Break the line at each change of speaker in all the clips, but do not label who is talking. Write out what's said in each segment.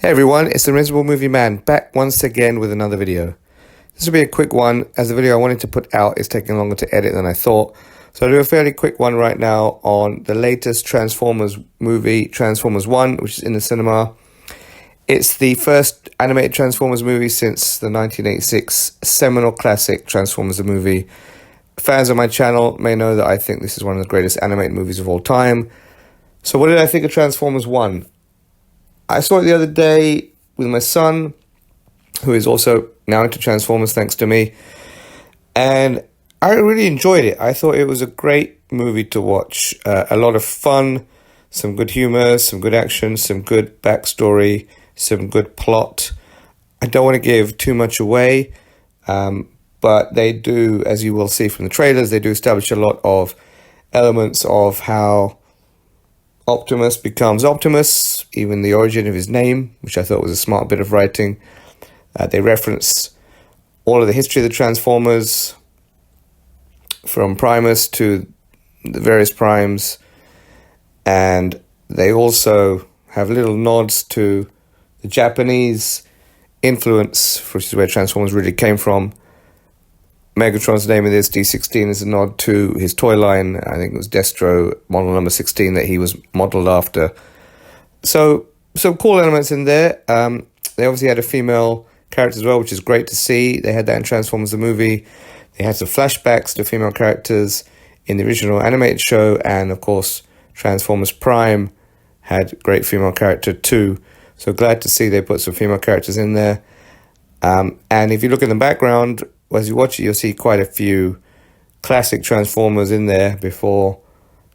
Hey everyone, it's the Invincible Movie Man back once again with another video. This will be a quick one as the video I wanted to put out is taking longer to edit than I thought. So I'll do a fairly quick one right now on the latest Transformers movie, Transformers 1, which is in the cinema. It's the first animated Transformers movie since the 1986 seminal classic Transformers the movie. Fans of my channel may know that I think this is one of the greatest animated movies of all time. So what did I think of Transformers 1? I saw it the other day with my son, who is also now into Transformers thanks to me, and I really enjoyed it. I thought it was a great movie to watch. A lot of fun, some good humor, some good action, some good backstory, some good plot. I don't want to give too much away, but they do, as you will see from the trailers, they do establish a lot of elements of how Optimus becomes Optimus, even the origin of his name, which I thought was a smart bit of writing. They reference all of the history of the Transformers, from Primus to the various primes, and they also have little nods to the Japanese influence, which is where Transformers really came from. Megatron's name in this, D16, is a nod to his toy line. I think it was Destro, model number 16, that he was modeled after. So, some cool elements in there. They obviously had a female character as well, which is great to see. They had that in Transformers the movie. They had some flashbacks to female characters in the original animated show, and of course, Transformers Prime had great female character too. So glad to see they put some female characters in there. And if you look in the background, as you watch it, you'll see quite a few classic Transformers in there before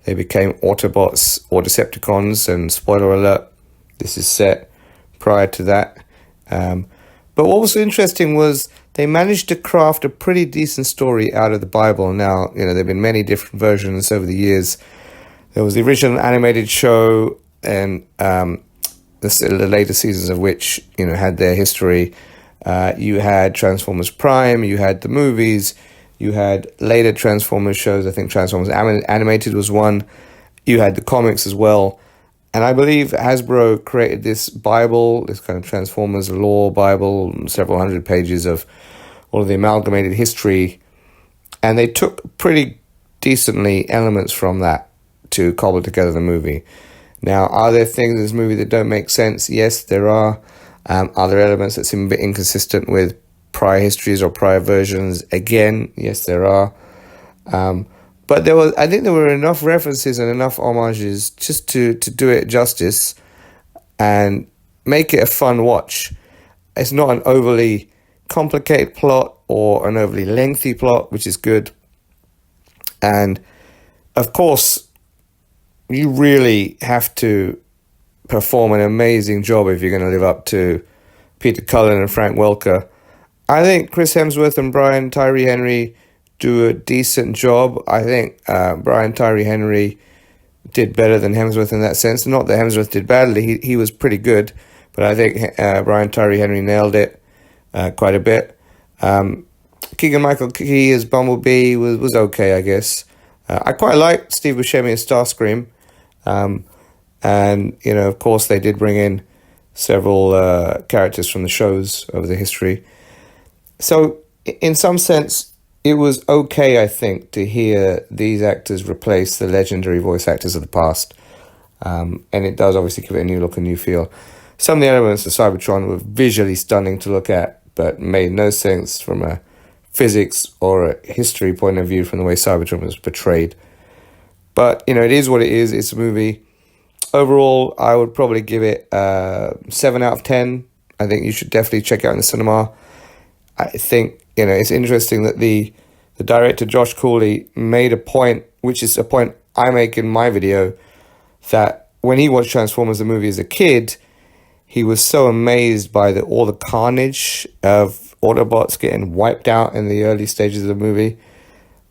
they became Autobots or Decepticons, and spoiler alert, this is set prior to that. But what was interesting was they managed to craft a pretty decent story out of the Bible. Now, there have been many different versions over the years. There was the original animated show, and the later seasons of which, had their history. You had Transformers Prime, you had the movies, you had later Transformers shows. I think Transformers Animated was one. You had the comics as well. And I believe Hasbro created this Bible, this kind of Transformers lore Bible, several hundred pages of all of the amalgamated history. And they took pretty decently elements from that to cobble together the movie. Now, are there things in this movie that don't make sense? Yes, there are. Are there elements that seem a bit inconsistent with prior histories or prior versions? Again, yes, there are. But I think there were enough references and enough homages just to do it justice and make it a fun watch. It's not an overly complicated plot or an overly lengthy plot, which is good. And of course, you really have to perform an amazing job if you're going to live up to Peter Cullen and Frank Welker. I think Chris Hemsworth and Brian Tyree Henry do a decent job. I think Brian Tyree Henry did better than Hemsworth in that sense. Not that Hemsworth did badly. He was pretty good, but I think Brian Tyree Henry nailed it quite a bit. Keegan-Michael Key as Bumblebee was okay, I guess. I quite like Steve Buscemi as Starscream. And, of course, they did bring in several characters from the shows over the history. So, in some sense, it was okay, I think, to hear these actors replace the legendary voice actors of the past. And it does obviously give it a new look, a new feel. Some of the elements of Cybertron were visually stunning to look at, but made no sense from a physics or a history point of view from the way Cybertron was portrayed. But, it is what it is. It's a movie. Overall, I would probably give it 7 out of 10. I think you should definitely check it out in the cinema. I think, it's interesting that the director, Josh Cooley, made a point, which is a point I make in my video, that when he watched Transformers the movie as a kid, he was so amazed by all the carnage of Autobots getting wiped out in the early stages of the movie,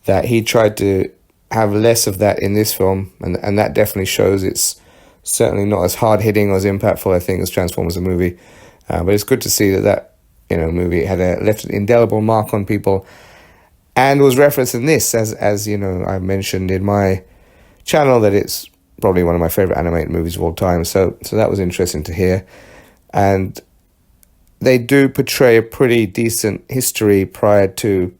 that he tried to have less of that in this film, and that definitely shows. It's certainly not as hard-hitting or as impactful, I think, as Transformers the movie. But it's good to see that movie had left an indelible mark on people and was referenced in this, as I mentioned in my channel, that it's probably one of my favorite animated movies of all time. So that was interesting to hear. and they do portray a pretty decent history prior to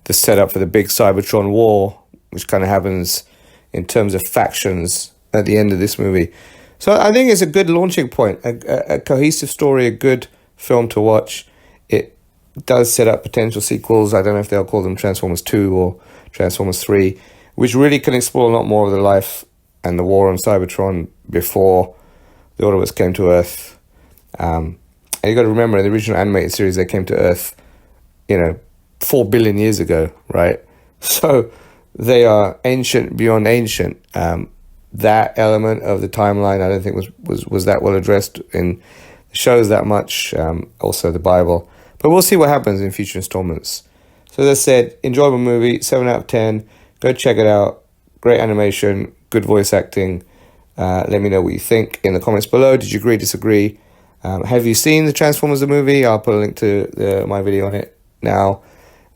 the setup for the big Cybertron war, which kind of happens in terms of factions at the end of this movie. So I think it's a good launching point, a cohesive story, a good film to watch. It does set up potential sequels. I don't know if they'll call them Transformers 2 or Transformers 3, which really can explore a lot more of the life and the war on Cybertron before the Autobots came to Earth. And you got to remember, in the original animated series, they came to Earth, 4 billion years ago, right? So they are ancient beyond ancient. That element of the timeline, I don't think was that well addressed in the shows that much. Also the Bible, but we'll see what happens in future installments. So as I said, enjoyable movie, 7 out of 10. Go check it out. Great animation, good voice acting. Let me know what you think in the comments below. Did you agree, disagree? Have you seen the Transformers the movie? I'll put a link to my video on it now.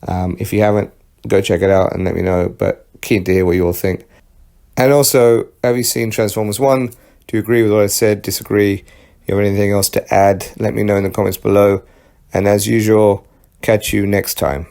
If you haven't, go check it out and let me know. But keen to hear what you all think. And also, have you seen Transformers 1? Do you agree with what I said? Disagree? If you have anything else to add, let me know in the comments below. And as usual, catch you next time.